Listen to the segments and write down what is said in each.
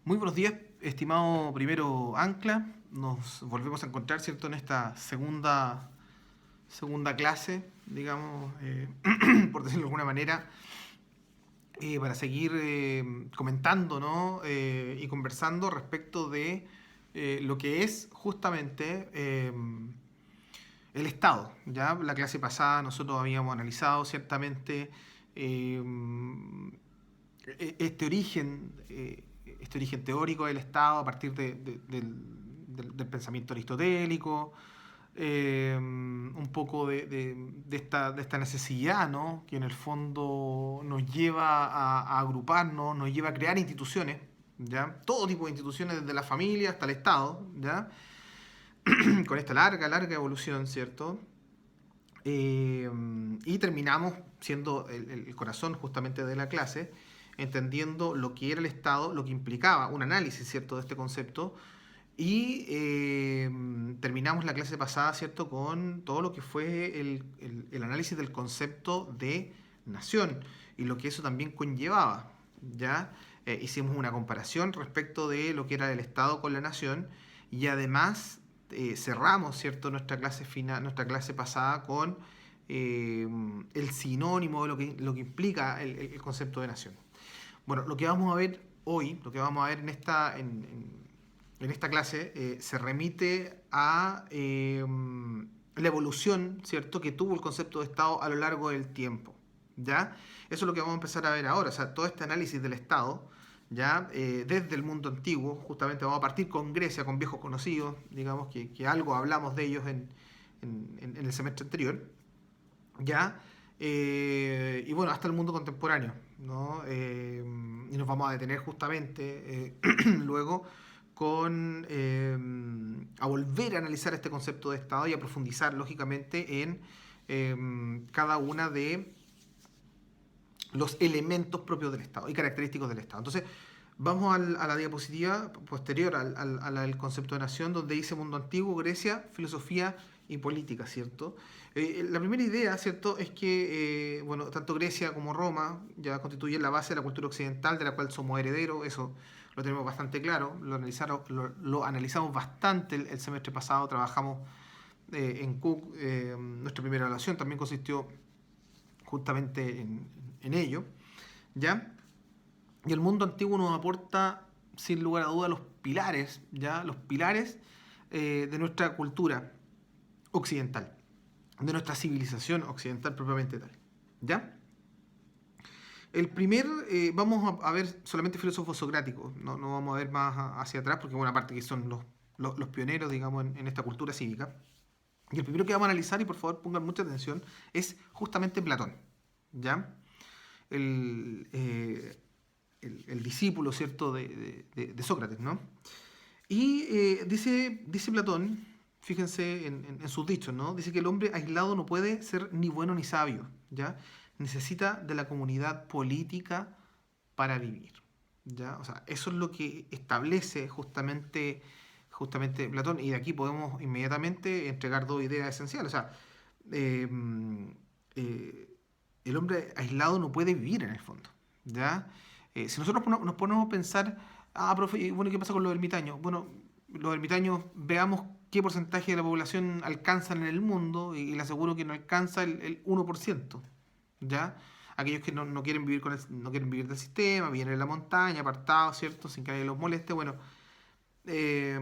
Muy buenos días, estimado primero Ancla. Nos volvemos a encontrar, ¿cierto?, en esta segunda clase, digamos, por decirlo de alguna manera, para seguir comentando, ¿no? Y conversando respecto de lo que es justamente el Estado. ¿Ya? La clase pasada nosotros habíamos analizado ciertamente eh, este origen teórico del Estado a partir del pensamiento aristotélico, un poco de esta necesidad, ¿no? Que en el fondo nos lleva a agruparnos, nos lleva a crear instituciones, ¿ya? Todo tipo de instituciones, desde la familia hasta el Estado, ¿ya? Con esta larga evolución, ¿cierto? Eh, y terminamos siendo el corazón justamente de la clase, entendiendo lo que era el Estado, lo que implicaba un análisis, ¿cierto?, de este concepto. Y terminamos la clase pasada, ¿cierto?, con todo lo que fue el análisis del concepto de nación y lo que eso también conllevaba, ¿ya? Hicimos una comparación respecto de lo que era el Estado con la nación y además cerramos, ¿cierto?, nuestra clase pasada con el sinónimo de lo que implica el concepto de nación. Bueno, lo que vamos a ver hoy, lo que vamos a ver en esta clase, se remite a la evolución, ¿cierto?, que tuvo el concepto de Estado a lo largo del tiempo, ¿ya? Eso es lo que vamos a empezar a ver ahora, o sea, todo este análisis del Estado, ¿ya? Desde el mundo antiguo, justamente vamos a partir con Grecia, con viejos conocidos, digamos que algo hablamos de ellos en el semestre anterior, ¿ya? Y bueno, hasta el mundo contemporáneo, ¿no? Y nos vamos a detener justamente luego a volver a analizar este concepto de Estado y a profundizar, lógicamente, en cada una de los elementos propios del Estado y característicos del Estado. Entonces, vamos a la diapositiva posterior al concepto de nación, donde dice mundo antiguo, Grecia, filosofía y política, ¿cierto? La primera idea, ¿cierto?, es que, bueno, tanto Grecia como Roma ya constituyen la base de la cultura occidental de la cual somos herederos, eso lo tenemos bastante claro, lo analizamos bastante el semestre pasado, trabajamos en Cook, nuestra primera evaluación también consistió justamente en ello, ¿ya? Y el mundo antiguo nos aporta, sin lugar a dudas, los pilares, ¿ya? Los pilares de nuestra cultura occidental, de nuestra civilización occidental propiamente tal, ¿ya? El primer, vamos a ver solamente filósofos socráticos, no vamos a ver más hacia atrás, porque buena parte que son los pioneros, digamos, en esta cultura cívica. Y el primero que vamos a analizar, y por favor pongan mucha atención, es justamente Platón, ¿ya? El, eh, el discípulo, ¿cierto?, de Sócrates, ¿no? Y dice Platón, fíjense en sus dichos, ¿no? Dice que el hombre aislado no puede ser ni bueno ni sabio, ¿ya? Necesita de la comunidad política para vivir, ¿ya? O sea, eso es lo que establece justamente Platón, y de aquí podemos inmediatamente entregar dos ideas esenciales. O sea, eh, eh, el hombre aislado no puede vivir en el fondo, ¿ya? Si nosotros nos ponemos a pensar, profe, y bueno, ¿qué pasa con los ermitaños? Bueno, los ermitaños, veamos qué porcentaje de la población alcanzan en el mundo, y le aseguro que no alcanza el 1%, ¿ya? Aquellos que no quieren vivir no quieren vivir del sistema, viven en la montaña, apartados, ¿cierto? Sin que nadie los moleste. Bueno, eh,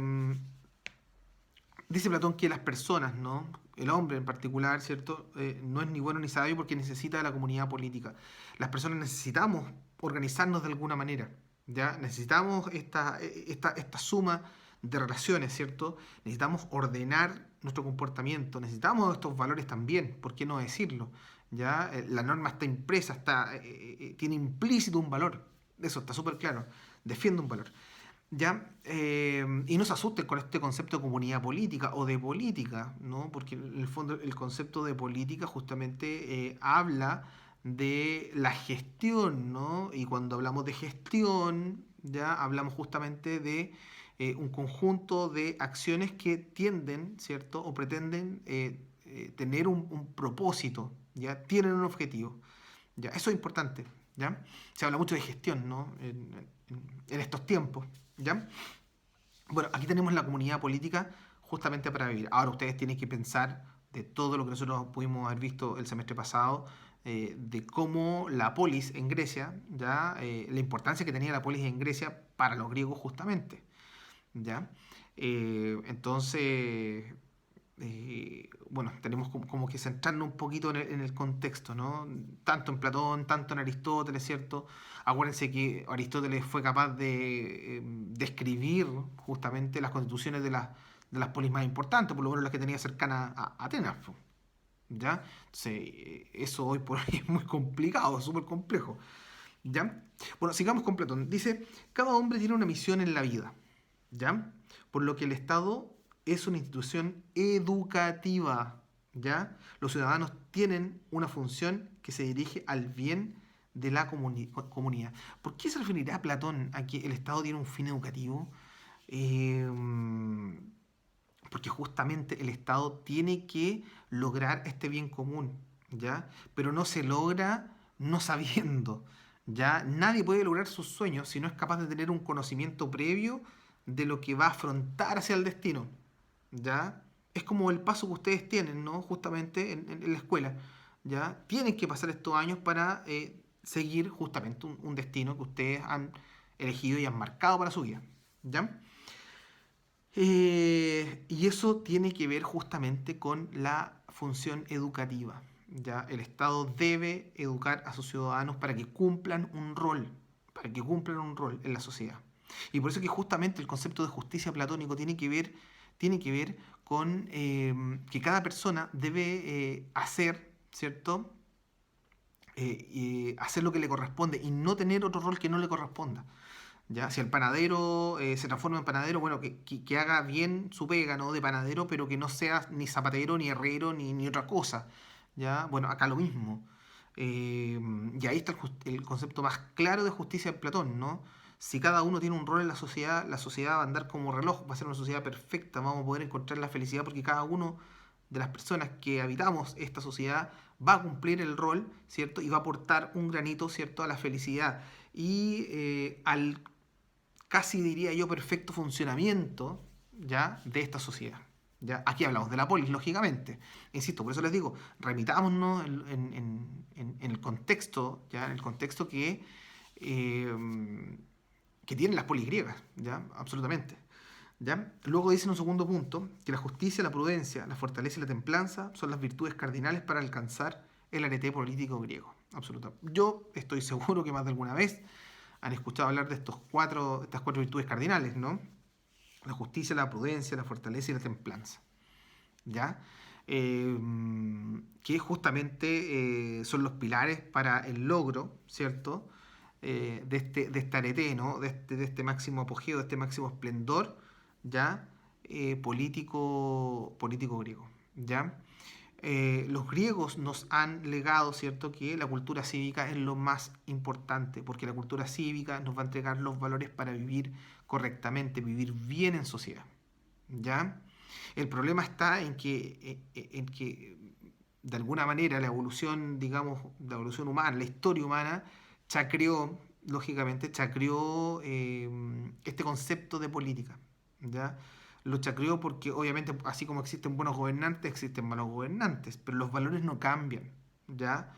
dice Platón que las personas, ¿no? El hombre en particular, ¿cierto? No es ni bueno ni sabio porque necesita de la comunidad política. Las personas necesitamos organizarnos de alguna manera, ¿ya? Necesitamos esta suma de relaciones, ¿cierto? Necesitamos ordenar nuestro comportamiento, necesitamos estos valores también, ¿por qué no decirlo? ¿Ya? La norma está impresa, tiene implícito un valor, eso está súper claro, defiende un valor. ¿Ya? Y no se asusten con este concepto de comunidad política o de política, ¿no? Porque en el fondo el concepto de política justamente habla de la gestión, ¿no? Y cuando hablamos de gestión, ya hablamos justamente de un conjunto de acciones que tienden, ¿cierto? O pretenden tener un propósito, ¿ya? Tienen un objetivo, ¿ya? Eso es importante, ¿ya? Se habla mucho de gestión, ¿no? En estos tiempos, ¿ya? Bueno, aquí tenemos la comunidad política justamente para vivir. Ahora ustedes tienen que pensar de todo lo que nosotros pudimos haber visto el semestre pasado, de cómo la polis en Grecia, ¿ya? La importancia que tenía la polis en Grecia para los griegos justamente, ¿ya? Entonces, bueno, tenemos como que centrarnos un poquito en el contexto, ¿no? Tanto en Platón, tanto en Aristóteles, ¿cierto? Acuérdense que Aristóteles fue capaz de describir justamente las constituciones de las polis más importantes, por lo menos las que tenía cercanas a Atenas, po, ¿ya? Entonces, eso hoy por hoy es muy complicado, es súper complejo, ¿ya? Bueno, sigamos con Platón. Dice, cada hombre tiene una misión en la vida, ¿ya? Por lo que el Estado es una institución educativa, ¿ya? Los ciudadanos tienen una función que se dirige al bien de la comunidad. ¿Por qué se referirá Platón a que el Estado tiene un fin educativo? Eh, Porque justamente el Estado tiene que lograr este bien común, ¿ya? Pero no se logra no sabiendo, ¿ya? Nadie puede lograr sus sueños si no es capaz de tener un conocimiento previo de lo que va a afrontar hacia el destino, ¿ya? Es como el paso que ustedes tienen, ¿no? Justamente en la escuela, ¿ya? Tienen que pasar estos años para seguir justamente un destino que ustedes han elegido y han marcado para su vida, ¿ya? Y eso tiene que ver justamente con la función educativa. ¿Ya? El Estado debe educar a sus ciudadanos para que cumplan un rol, para que cumplan un rol en la sociedad. Y por eso que justamente el concepto de justicia platónico tiene que ver con que cada persona debe hacer, ¿cierto? Hacer lo que le corresponde y no tener otro rol que no le corresponda. ¿Ya? Si el panadero se transforma en panadero, bueno, que haga bien su pega, ¿no? De panadero, pero que no sea ni zapatero, ni herrero, ni otra cosa. ¿Ya? Bueno, acá lo mismo. Y ahí está el concepto más claro de justicia de Platón, ¿no? Si cada uno tiene un rol en la sociedad va a andar como reloj, va a ser una sociedad perfecta, vamos a poder encontrar la felicidad porque cada uno de las personas que habitamos esta sociedad va a cumplir el rol, ¿cierto? Y va a aportar un granito, ¿cierto?, a la felicidad y al casi diría yo perfecto funcionamiento, ¿ya?, de esta sociedad. ¿Ya? Aquí hablamos de la polis, lógicamente. Insisto, por eso les digo, remitámonos en el contexto, ¿ya? En el contexto que tienen las polis griegas, ¿ya? Absolutamente. ¿Ya? Luego dice en un segundo punto que la justicia, la prudencia, la fortaleza y la templanza son las virtudes cardinales para alcanzar el arete político griego. Absolutamente. Yo estoy seguro que más de alguna vez han escuchado hablar de estas cuatro virtudes cardinales, ¿no? La justicia, la prudencia, la fortaleza y la templanza, ¿ya? Que justamente son los pilares para el logro, ¿cierto? De este arete, ¿no? De este máximo apogeo, de este máximo esplendor, ¿ya? Político griego, ¿ya? Los griegos nos han legado, ¿cierto?, que la cultura cívica es lo más importante, porque la cultura cívica nos va a entregar los valores para vivir correctamente, vivir bien en sociedad, ¿ya? El problema está en que de alguna manera la evolución, digamos, la evolución humana, la historia humana, chacreó, lógicamente, chacreó este concepto de política, ¿ya? Lo chacreó porque obviamente así como existen buenos gobernantes, existen malos gobernantes, pero los valores no cambian, ¿ya?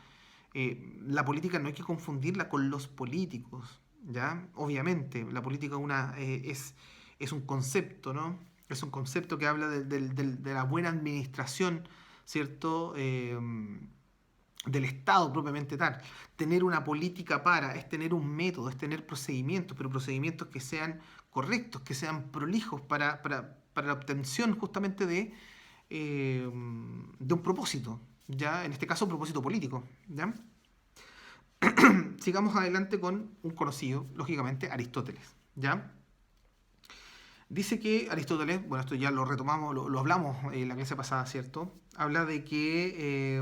La política no hay que confundirla con los políticos, ¿ya? Obviamente, la política es un concepto, ¿no? Es un concepto que habla de la buena administración, ¿cierto? Del Estado propiamente tal. Tener una política es tener un método, es tener procedimientos, pero procedimientos que sean correctos, que sean prolijos para la obtención justamente de un propósito, ¿ya? En este caso, un propósito político, ¿ya? Sigamos adelante con un conocido, lógicamente, Aristóteles, ¿ya? Dice que Aristóteles, bueno, esto ya lo retomamos, lo hablamos en la clase pasada, ¿cierto? Habla de que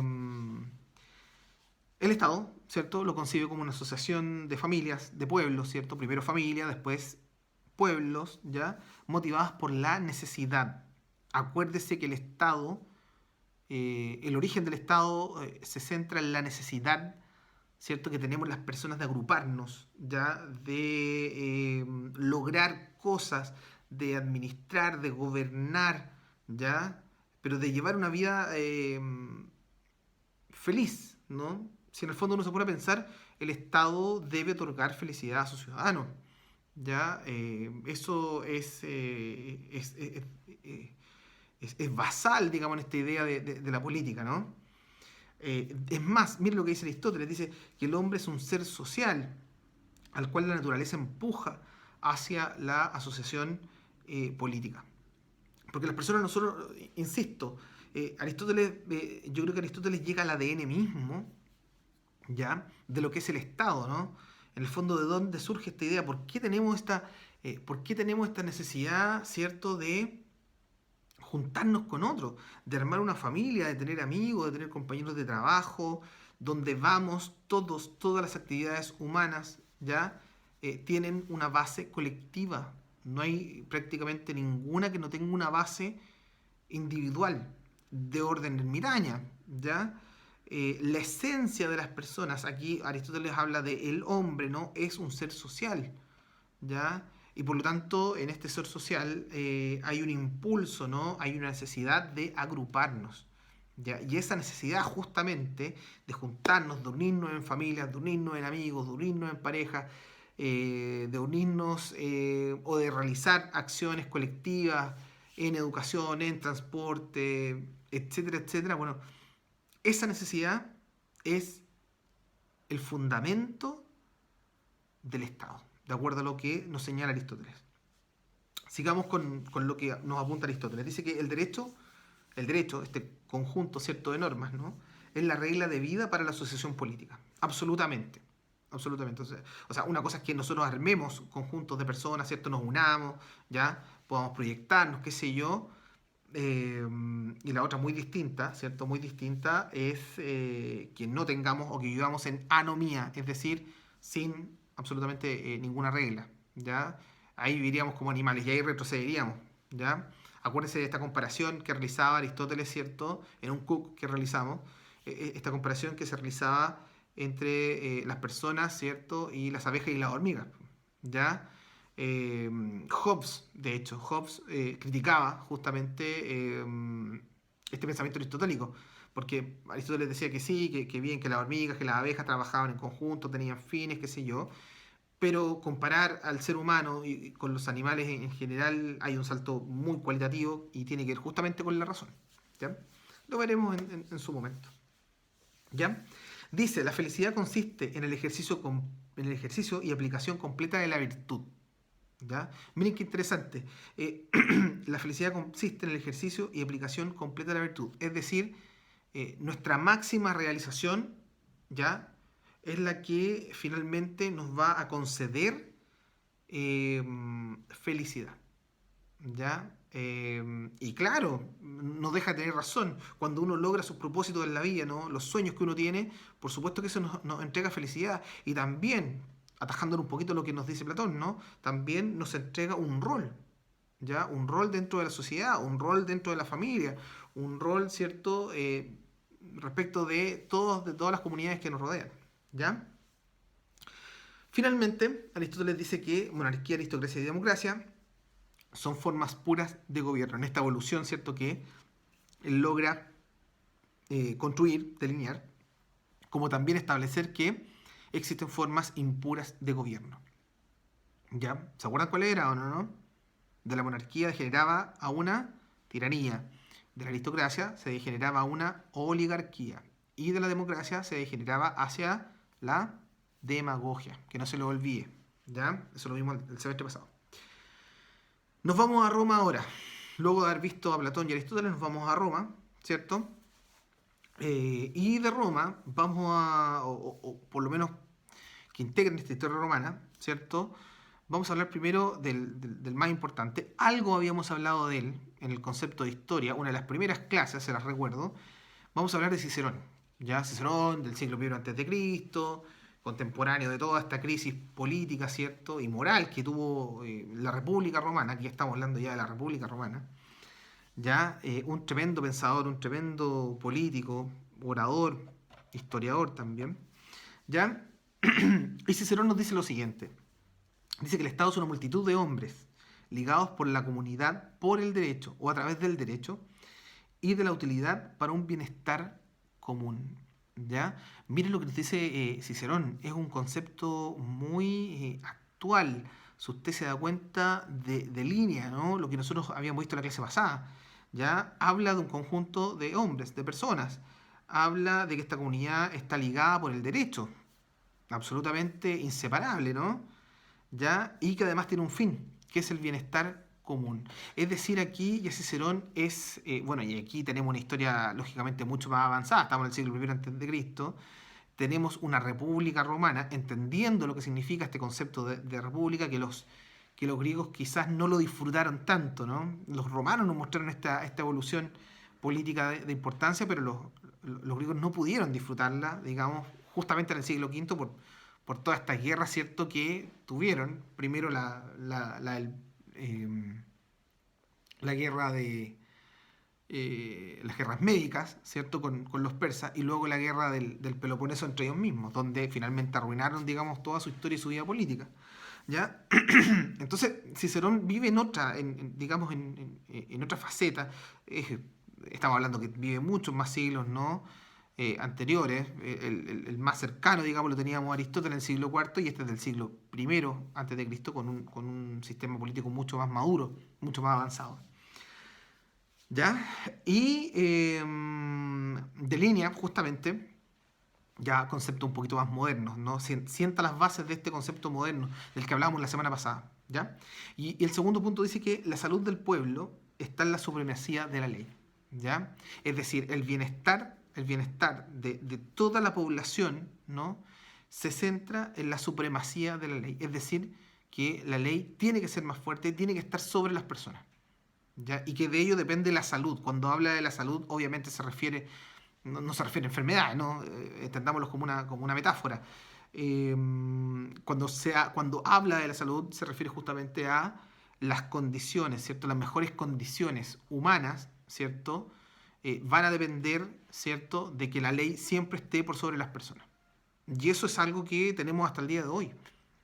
el Estado, ¿cierto?, lo concibe como una asociación de familias, de pueblos, ¿cierto? Primero familia, después pueblos, ¿ya? Motivadas por la necesidad. Acuérdese que el Estado, el origen del Estado se centra en la necesidad, ¿cierto?, que tenemos las personas de agruparnos, ya, de lograr cosas, de administrar, de gobernar, ya, pero de llevar una vida feliz, ¿no? Si en el fondo uno se pone a pensar, el Estado debe otorgar felicidad a sus ciudadanos, ¿ya? Eso es basal, digamos, en esta idea de la política, ¿no? Es más, miren lo que dice Aristóteles, dice que el hombre es un ser social al cual la naturaleza empuja hacia la asociación política. Porque las personas, nosotros, insisto, Aristóteles, yo creo que Aristóteles llega al ADN mismo, ¿ya?, de lo que es el Estado, ¿no? En el fondo, ¿de dónde surge esta idea? ¿Por qué tenemos esta necesidad, cierto, de juntarnos con otros, de armar una familia, de tener amigos, de tener compañeros de trabajo, donde vamos todos, todas las actividades humanas, ¿ya? Tienen una base colectiva. No hay prácticamente ninguna que no tenga una base individual, de orden ermitaña, ¿ya? La esencia de las personas, aquí Aristóteles habla de el hombre, ¿no? Es un ser social, ¿ya? Y por lo tanto, en este ser social hay un impulso, ¿no? Hay una necesidad de agruparnos, ¿ya? Y esa necesidad justamente de juntarnos, de unirnos en familias, de unirnos en amigos, de unirnos en pareja, de unirnos o de realizar acciones colectivas en educación, en transporte, etcétera, etcétera. Bueno, esa necesidad es el fundamento del Estado, de acuerdo a lo que nos señala Aristóteles. Sigamos con lo que nos apunta Aristóteles. Dice que el derecho, este conjunto, cierto, de normas, ¿no?, es la regla de vida para la asociación política. Absolutamente. Absolutamente. O sea, una cosa es que nosotros armemos conjuntos de personas, ¿cierto? Nos unamos, ¿ya? Podamos proyectarnos, qué sé yo. Y la otra muy distinta, ¿cierto? Muy distinta es que no tengamos o que vivamos en anomía, es decir, sin absolutamente ninguna regla, ¿ya? Ahí viviríamos como animales y ahí retrocederíamos, ¿ya? Acuérdense de esta comparación que realizaba Aristóteles, ¿cierto? En un Cook que realizamos, esta comparación que se realizaba entre las personas, ¿cierto?, y las abejas y las hormigas, ¿ya? Hobbes, de hecho, Hobbes criticaba justamente este pensamiento aristotélico, porque Aristóteles decía que sí, que bien, que las hormigas, que las abejas trabajaban en conjunto, tenían fines, qué sé yo, pero comparar al ser humano y con los animales en general hay un salto muy cualitativo y tiene que ver justamente con la razón, ¿ya? Lo veremos en su momento, ¿ya? Dice, la felicidad consiste en el ejercicio y aplicación completa de la virtud, ¿ya? Miren qué interesante. La felicidad consiste en el ejercicio y aplicación completa de la virtud. Es decir, nuestra máxima realización, ¿ya?, es la que finalmente nos va a conceder eh, felicidad, ¿ya? Y claro, no deja de tener razón. Cuando uno logra sus propósitos en la vida, ¿no?, los sueños que uno tiene, por supuesto que eso nos entrega felicidad. Y también, atajándole un poquito lo que nos dice Platón, ¿no?, también nos entrega un rol, ¿ya? Un rol dentro de la sociedad, un rol dentro de la familia, un rol, ¿cierto?, respecto de todas las comunidades que nos rodean, ¿ya? Finalmente, Aristóteles dice que monarquía, aristocracia y democracia son formas puras de gobierno, en esta evolución, ¿cierto?, que él logra construir, delinear, como también establecer que existen formas impuras de gobierno, ¿ya? ¿Se acuerdan cuál era o no? De la monarquía degeneraba a una tiranía, de la aristocracia se degeneraba a una oligarquía y de la democracia se degeneraba hacia la demagogia, que no se lo olvide, ¿ya? Eso lo vimos el semestre pasado. Nos vamos a Roma ahora. Luego de haber visto a Platón y Aristóteles, nos vamos a Roma, ¿cierto? Y de Roma vamos o por lo menos que integren esta historia romana, ¿cierto? Vamos a hablar primero del más importante. Algo habíamos hablado de él en el concepto de historia, una de las primeras clases, se las recuerdo. Vamos a hablar de Cicerón, ¿ya? Cicerón del siglo I a.C., contemporáneo de toda esta crisis política, ¿cierto?, y moral que tuvo la República Romana. Aquí estamos hablando ya de la República Romana, ¿ya? Un tremendo pensador, un tremendo político, orador, historiador también, ¿Ya? Y Cicerón nos dice lo siguiente. Dice que el Estado es una multitud de hombres ligados por la comunidad, por el derecho o a través del derecho y de la utilidad para un bienestar común. ¿Ya? Miren lo que nos dice Cicerón, es un concepto muy actual. Si usted se da cuenta de línea, ¿no? Lo que nosotros habíamos visto en la clase pasada, ¿ya? Habla de un conjunto de hombres, de personas. Habla de que esta comunidad está ligada por el derecho, absolutamente inseparable, ¿no? ¿Ya? Y que además tiene un fin, que es el bienestar común. Es decir, aquí ya Cicerón es, bueno, y aquí tenemos una historia lógicamente mucho más avanzada, estamos en el siglo I antes de Cristo, tenemos una república romana, entendiendo lo que significa este concepto de república, que los griegos quizás no lo disfrutaron tanto, ¿no? Los romanos nos mostraron esta evolución política de importancia, pero los griegos no pudieron disfrutarla, digamos, justamente en el siglo V por todas estas guerras, ¿cierto?, que tuvieron. Primero eh, la guerra de las guerras médicas, ¿cierto?, con los persas, y luego la guerra del Peloponeso entre ellos mismos, donde finalmente arruinaron, digamos, toda su historia y su vida política. ¿Ya? Entonces, Cicerón vive en otra, digamos, en otra faceta. Estamos hablando que vive muchos más siglos, ¿no? Anteriores. El más cercano, digamos, lo teníamos Aristóteles en el siglo IV y este es del siglo I antes de Cristo, con un sistema político mucho más maduro, mucho más avanzado. ¿Ya? Y delinea justamente ya conceptos un poquito más modernos, ¿no? Sienta las bases de este concepto moderno del que hablábamos la semana pasada, ¿ya? Y el segundo punto dice que la salud del pueblo está en la supremacía de la ley, ¿ya? Es decir, el bienestar de toda la población, ¿no? Se centra en la supremacía de la ley, es decir, que la ley tiene que ser más fuerte, tiene que estar sobre las personas, ¿ya? Y que de ello depende la salud. Cuando habla de la salud, obviamente se refiere no se refiere a enfermedades, ¿no? Entendámoslo como una metáfora. Cuando habla de la salud se refiere justamente a las condiciones, ¿cierto? Las mejores condiciones humanas, ¿cierto? Van a depender, ¿cierto?, de que la ley siempre esté por sobre las personas. Y eso es algo que tenemos hasta el día de hoy.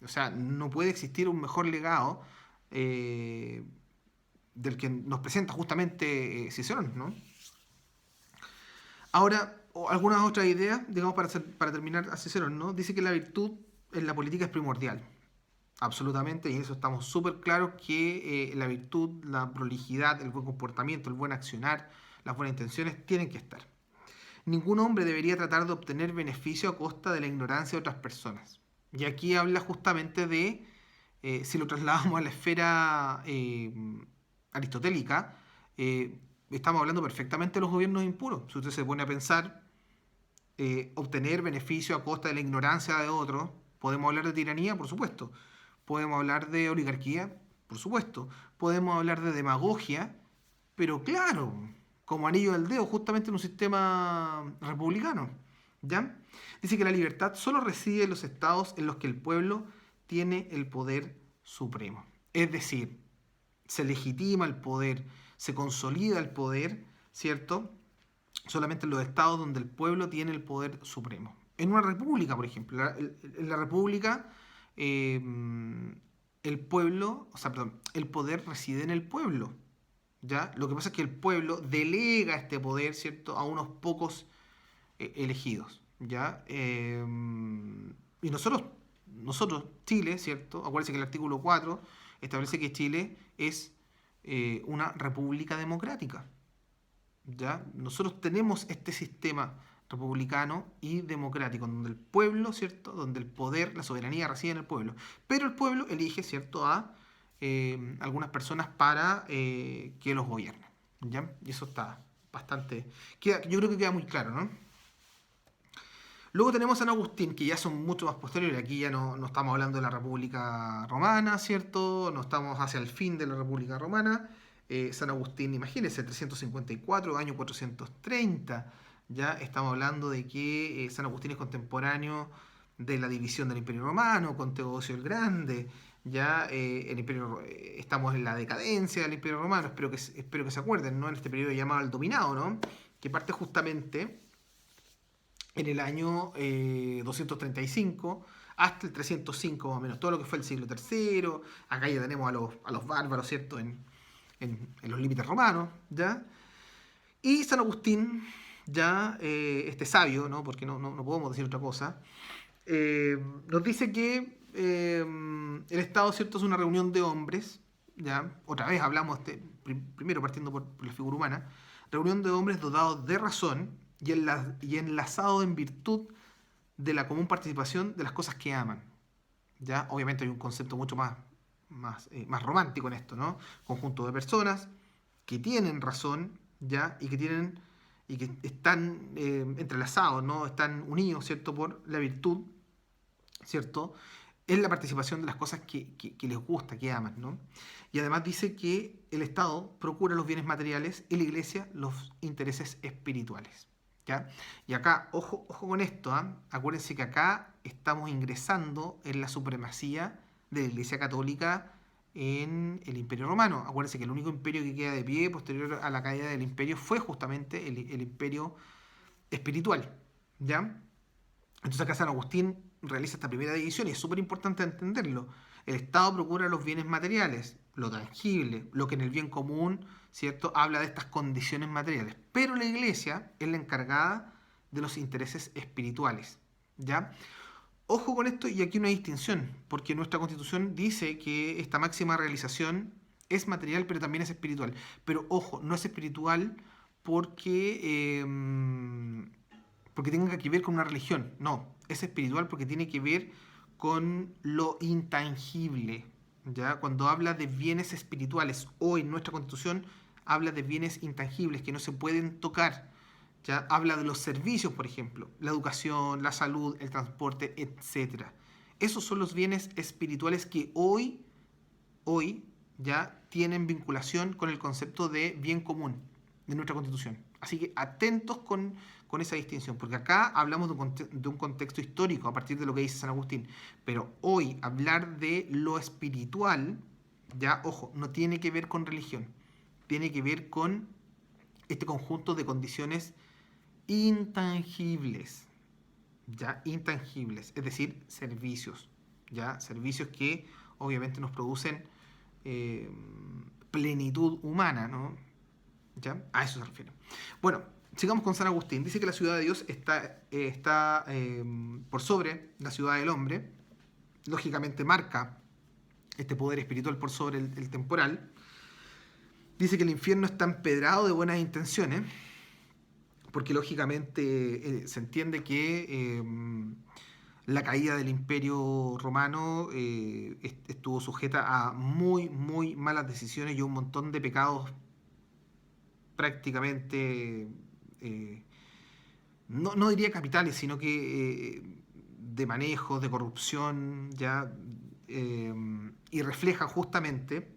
O sea, no puede existir un mejor legado eh, del que nos presenta justamente Cicerón, ¿no? Ahora, algunas otras ideas, digamos, para terminar a Cicerón, ¿no? Dice que la virtud en la política es primordial. Absolutamente, y en eso estamos súper claros que la virtud, la prolijidad, el buen comportamiento, el buen accionar, las buenas intenciones tienen que estar. Ningún hombre debería tratar de obtener beneficio a costa de la ignorancia de otras personas. Y aquí habla justamente de, si lo trasladamos a la esfera aristotélica, estamos hablando perfectamente de los gobiernos impuros. Si usted se pone a pensar, obtener beneficio a costa de la ignorancia de otros, podemos hablar de tiranía, por supuesto. Podemos hablar de oligarquía, por supuesto. Podemos hablar de demagogia, pero claro, como anillo al dedo, justamente en un sistema republicano. ¿Ya? Dice que la libertad solo reside en los estados en los que el pueblo tiene el poder supremo. Es decir, se legitima el poder, se consolida el poder, ¿cierto? Solamente en los estados donde el pueblo tiene el poder supremo. En una república, por ejemplo, en la república, eh, el pueblo, o sea, perdón, el poder reside en el pueblo, ¿ya? Lo que pasa es que el pueblo delega este poder, ¿cierto?, a unos pocos elegidos, ¿ya? Y nosotros, Chile, ¿cierto? Acuérdense que el artículo 4 establece que Chile es una república democrática, ¿ya? Nosotros tenemos este sistema republicano y democrático, donde el pueblo, ¿cierto?, donde el poder, la soberanía reside en el pueblo. Pero el pueblo elige, ¿cierto?, a algunas personas para que los gobiernen, ¿ya? Y eso está bastante... yo creo que queda muy claro, ¿no? Luego tenemos a San Agustín, que ya son mucho más posteriores. Aquí ya no estamos hablando de la República Romana, ¿cierto? No estamos hacia el fin de la República Romana. San Agustín, imagínense, 354, año 430. Ya estamos hablando de que San Agustín es contemporáneo de la división del Imperio Romano con Teodosio el Grande. Ya estamos en la decadencia del Imperio Romano. Espero que se acuerden, ¿no? En este periodo llamado el Dominado, ¿no? Que parte justamente en el año 235 hasta el 305 más o menos, todo lo que fue el siglo III. Acá ya tenemos a los bárbaros, ¿cierto? En los límites romanos, ¿ya? Y San Agustín, ya este sabio, ¿no? Porque no podemos decir otra cosa, nos dice que el Estado, ¿cierto?, es una reunión de hombres, ¿ya? Otra vez hablamos, primero partiendo por la figura humana, reunión de hombres dotados de razón y enlazados en virtud de la común participación de las cosas que aman, ¿ya? Obviamente hay un concepto mucho más romántico en esto, ¿no? Conjunto de personas que tienen razón, ¿ya? Y que están entrelazados, ¿no? Están unidos, ¿cierto? Por la virtud, ¿cierto? En la participación de las cosas que les gusta, que aman, ¿no? Y además dice que el Estado procura los bienes materiales y la Iglesia los intereses espirituales, ¿ya? Y acá, ojo con esto, ¿eh? Acuérdense que acá estamos ingresando en la supremacía de la Iglesia Católica en el Imperio Romano. Acuérdense que el único imperio que queda de pie posterior a la caída del imperio fue justamente el imperio espiritual, ¿ya? Entonces acá San Agustín realiza esta primera división y es súper importante entenderlo. El Estado procura los bienes materiales, lo tangible, lo que en el bien común, ¿cierto?, habla de estas condiciones materiales. Pero la Iglesia es la encargada de los intereses espirituales, ¿ya? Ojo con esto y aquí una distinción, porque nuestra Constitución dice que esta máxima realización es material, pero también es espiritual. Pero ojo, no es espiritual porque porque tenga que ver con una religión. No, es espiritual porque tiene que ver con lo intangible. ¿Ya? Cuando habla de bienes espirituales, hoy en nuestra Constitución habla de bienes intangibles que no se pueden tocar. ¿Ya? Habla de los servicios, por ejemplo, la educación, la salud, el transporte, etcétera. Esos son los bienes espirituales que hoy ya tienen vinculación con el concepto de bien común de nuestra Constitución. Así que atentos con esa distinción, porque acá hablamos de un contexto histórico a partir de lo que dice San Agustín, pero hoy hablar de lo espiritual, ya, ojo, no tiene que ver con religión, tiene que ver con este conjunto de condiciones intangibles, ya, intangibles, es decir, servicios, ya, servicios que obviamente nos producen eh, plenitud humana, ¿no? ¿Ya? A eso se refiere. Bueno, sigamos con San Agustín. Dice que la ciudad de Dios está por sobre la ciudad del hombre. Lógicamente marca este poder espiritual por sobre el temporal. Dice que el infierno está empedrado de buenas intenciones, porque lógicamente se entiende que la caída del imperio romano estuvo sujeta a muy malas decisiones y a un montón de pecados prácticamente, no diría capitales, sino que de manejo, de corrupción, ya, y refleja justamente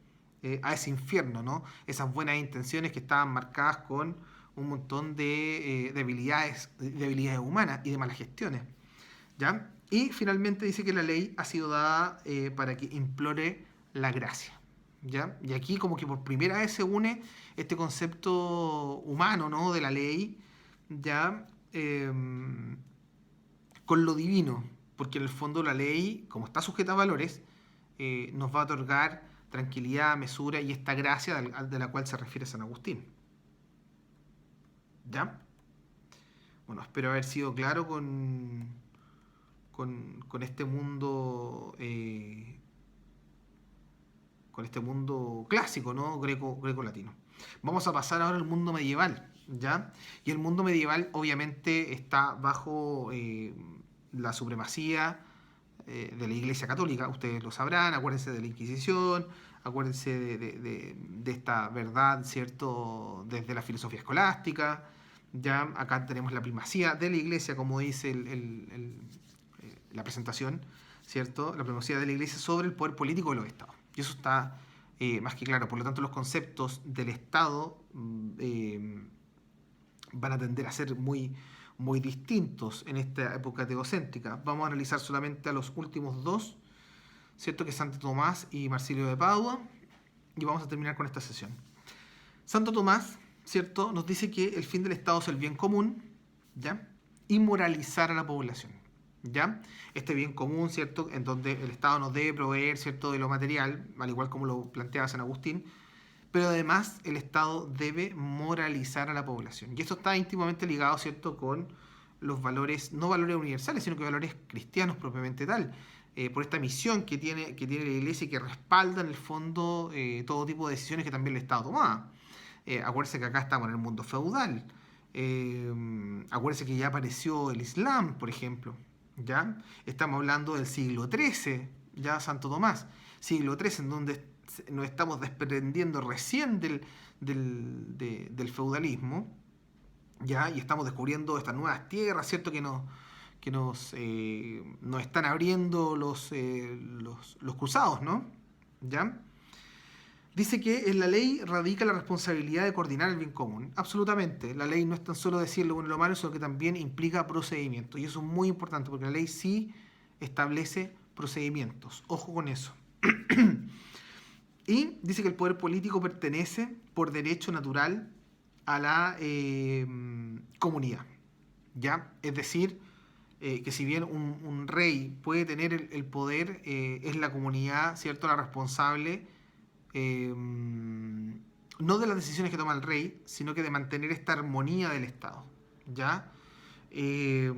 a ese infierno, ¿no? Esas buenas intenciones que estaban marcadas con un montón de debilidades humanas y de malas gestiones, ¿ya? Y finalmente dice que la ley ha sido dada para que implore la gracia, ¿ya? Y aquí como que por primera vez se une este concepto humano, ¿no?, de la ley, ¿ya? Con lo divino, porque en el fondo la ley, como está sujeta a valores, nos va a otorgar tranquilidad, mesura y esta gracia de la cual se refiere San Agustín, ¿ya? Bueno, espero haber sido claro con este mundo con este mundo clásico, ¿no? Greco-latino. Vamos a pasar ahora al mundo medieval, ¿ya? Y el mundo medieval obviamente está bajo la supremacía de la Iglesia Católica, ustedes lo sabrán, acuérdense de la Inquisición, acuérdense de esta verdad, ¿cierto?, desde la filosofía escolástica, ya acá tenemos la primacía de la Iglesia, como dice la presentación, ¿cierto?, la primacía de la Iglesia sobre el poder político de los estados. Y eso está más que claro. Por lo tanto, los conceptos del Estado van a tender a ser muy distintos en esta época teocéntrica. Vamos a analizar solamente a los últimos dos, ¿cierto?, que es Santo Tomás y Marsilio de Padua, y vamos a terminar con esta sesión. Santo Tomás, ¿cierto?, nos dice que el fin del Estado es el bien común, ¿ya? y moralizar a la población. ¿Ya? Este bien común, ¿cierto? En donde el Estado nos debe proveer, ¿cierto?, de lo material, al igual como lo planteaba San Agustín, pero además el Estado debe moralizar a la población. Y esto está íntimamente ligado, ¿cierto?, con los valores, no valores universales, sino que valores cristianos propiamente tal, por esta misión que tiene la Iglesia y que respalda en el fondo todo tipo de decisiones que también el Estado tomaba. Acuérdense que acá estamos en el mundo feudal. Acuérdense que ya apareció el Islam, por ejemplo. ¿Ya? Estamos hablando del siglo XIII, ya Santo Tomás. Siglo XIII, en donde nos estamos desprendiendo recién del feudalismo, ¿ya? Y estamos descubriendo estas nuevas tierras, ¿cierto? Nos están abriendo los cruzados, ¿no? ¿Ya? Dice que en la ley radica la responsabilidad de coordinar el bien común. Absolutamente. La ley no es tan solo decir lo bueno y lo malo, sino que también implica procedimientos. Y eso es muy importante, porque la ley sí establece procedimientos. Ojo con eso. Y dice que el poder político pertenece por derecho natural a la comunidad. ¿Ya? Es decir, que si bien un rey puede tener el poder, es la comunidad, ¿cierto?, la responsable, no de las decisiones que toma el rey, sino que de mantener esta armonía del Estado. ¿Ya? Eh,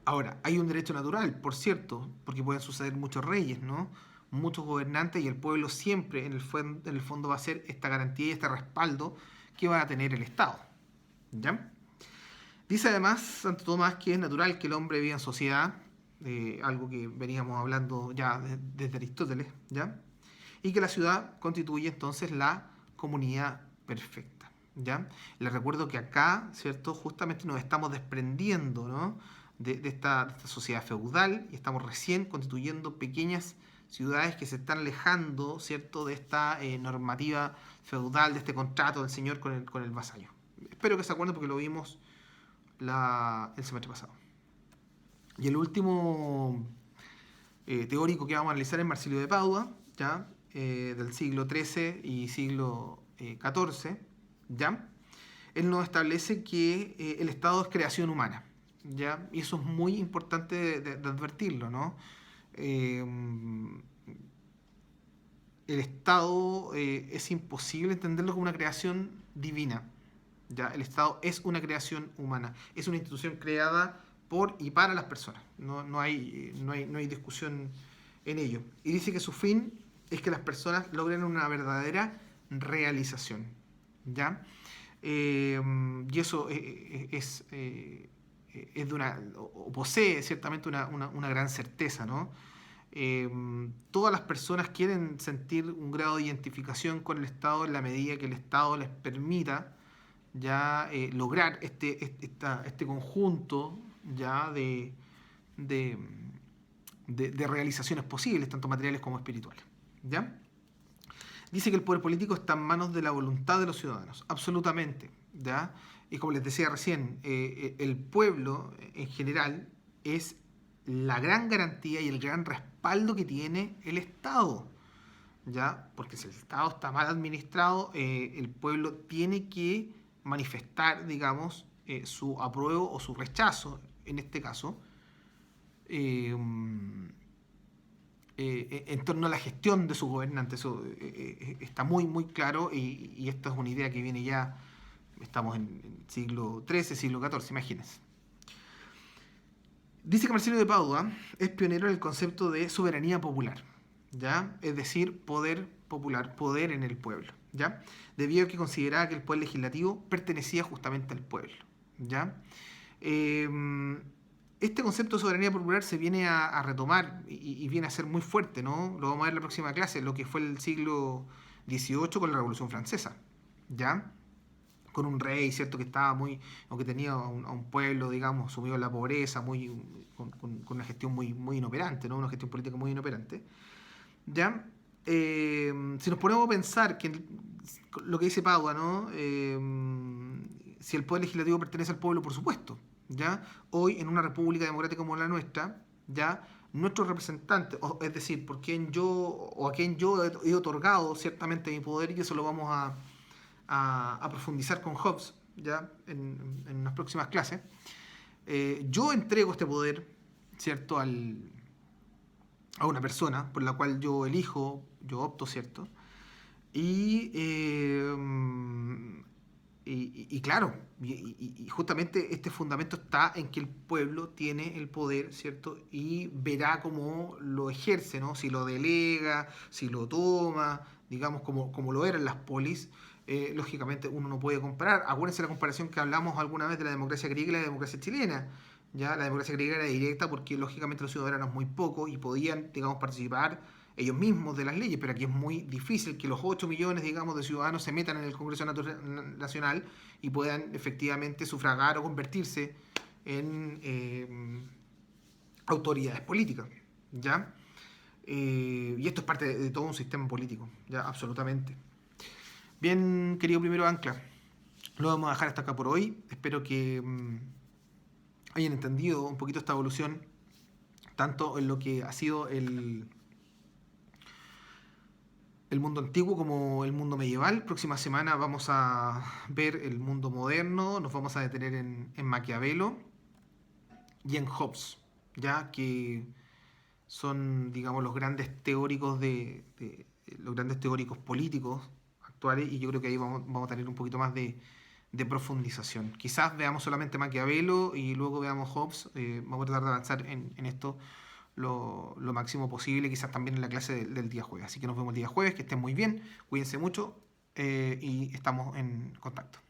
Ahora, hay un derecho natural, por cierto, porque pueden suceder muchos reyes, ¿no? Muchos gobernantes, y el pueblo siempre, en el fondo, va a ser esta garantía y este respaldo que va a tener el Estado. ¿Ya? Dice además Santo Tomás que es natural que el hombre viva en sociedad, algo que veníamos hablando ya desde Aristóteles, ¿ya? Y que la ciudad constituye entonces la comunidad perfecta, ¿ya? Les recuerdo que acá, ¿cierto?, justamente nos estamos desprendiendo, ¿no?, de esta sociedad feudal, y estamos recién constituyendo pequeñas ciudades que se están alejando, ¿cierto?, de esta normativa feudal, de este contrato del señor con el vasallo. Espero que se acuerden porque lo vimos el semestre pasado. Y el último teórico que vamos a analizar es Marsilio de Padua, ¿ya? Del siglo XIII y siglo XIV, ¿ya? Él nos establece que el Estado es creación humana, ¿ya? Y eso es muy importante de advertirlo, ¿no? El Estado es imposible entenderlo como una creación divina, ¿ya? El Estado es una creación humana, es una institución creada por y para las personas, no hay discusión en ello. Y dice que su fin es que las personas logren una verdadera realización, ¿ya? Y eso es de o posee ciertamente una gran certeza, ¿no? Todas las personas quieren sentir un grado de identificación con el Estado en la medida que el Estado les permita ya lograr este conjunto ya de realizaciones posibles, tanto materiales como espirituales. ¿Ya? Dice que el poder político está en manos de la voluntad de los ciudadanos, absolutamente. ¿Ya? Y como les decía recién, el pueblo en general es la gran garantía y el gran respaldo que tiene el Estado. ¿Ya? Porque si el Estado está mal administrado, el pueblo tiene que manifestar, digamos, su apruebo o su rechazo, en este caso, en torno a la gestión de sus gobernantes. Eso está muy, muy claro, y esta es una idea que viene ya, estamos en siglo XIII, siglo XIV, imagínense. Dice que Marsilio de Padua es pionero en el concepto de soberanía popular, ¿ya? Es decir, poder popular, poder en el pueblo, ¿ya? Debido a que consideraba que el poder legislativo pertenecía justamente al pueblo, ¿ya? Este concepto de soberanía popular se viene a retomar y viene a ser muy fuerte, ¿no? Lo vamos a ver en la próxima clase, lo que fue el siglo XVIII con la Revolución Francesa, ¿ya? Con un rey, ¿cierto?, que estaba muy, o que tenía a un pueblo, digamos, sumido en la pobreza, con una gestión muy inoperante, ¿no? Una gestión política muy inoperante. ¿Ya? Si nos ponemos a pensar que lo que dice Padua, ¿no? Si el poder legislativo pertenece al pueblo, por supuesto, ¿ya? Hoy, en una república democrática como la nuestra, ¿ya?, nuestros representantes, es decir, a quien yo he otorgado ciertamente mi poder, y eso lo vamos a profundizar con Hobbes, ¿ya?, en unas próximas clases, yo entrego este poder, ¿cierto?, a una persona por la cual yo elijo, yo opto, ¿cierto? Y, eh, y claro, y justamente este fundamento está en que el pueblo tiene el poder, ¿cierto? Y verá cómo lo ejerce, ¿no? Si lo delega, si lo toma, digamos, como lo eran las polis. Lógicamente uno no puede comparar. Acuérdense la comparación que hablamos alguna vez de la democracia griega y la democracia chilena. Ya la democracia griega era directa porque lógicamente los ciudadanos eran muy pocos y podían, digamos, participar ellos mismos de las leyes, pero aquí es muy difícil que los 8 millones, digamos, de ciudadanos se metan en el Congreso Nacional y puedan efectivamente sufragar o convertirse en autoridades políticas, ¿ya? Y esto es parte de todo un sistema político, ¿ya? Absolutamente. Bien, querido primero Ancla, lo vamos a dejar hasta acá por hoy. Espero que hayan entendido un poquito esta evolución, tanto en lo que ha sido el mundo antiguo como el mundo medieval. Próxima semana vamos a ver el mundo moderno, nos vamos a detener en Maquiavelo y en Hobbes, ya que son, digamos, los grandes teóricos los grandes teóricos políticos actuales, y yo creo que ahí vamos a tener un poquito más de profundización. Quizás veamos solamente Maquiavelo y luego veamos Hobbes. Vamos a tratar de avanzar en esto lo máximo posible, quizás también en la clase del día jueves. Así que nos vemos el día jueves, que estén muy bien, cuídense mucho y estamos en contacto.